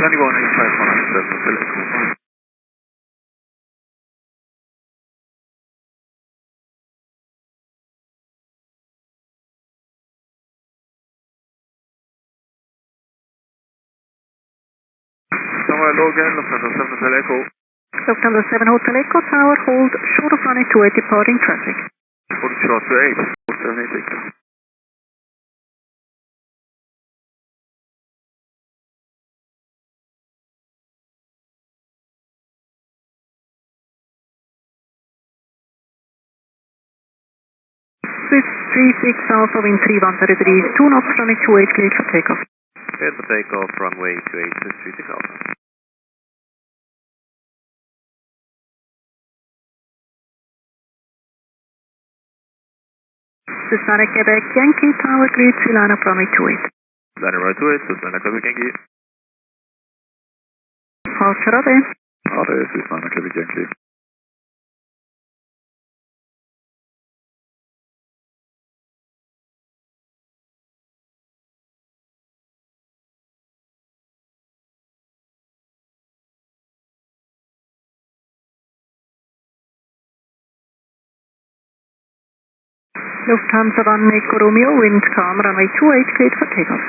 2185 Somewhere low again, Lufthansa 7 Hotel Echo. Lufthansa 7 Hotel Echo Tower, hold short of runway 28 departing traffic. Hold short to 8, 786. Swiss 36 Alpha Wind 3130 degrees, 2 knots, runway 28 cleared for takeoff. Cleared for takeoff, runway 28, Swiss 36 Alpha. Susanna Quebec Yankee Tower, cleared 3 line up runway 28. Line up runway 28, Susanna Quebec Yankee. Departure Ade. Ade, Susanna Quebec Yankee. Lufthansa 1 Echo Romeo, wind calm, runway 28 cleared for takeoff.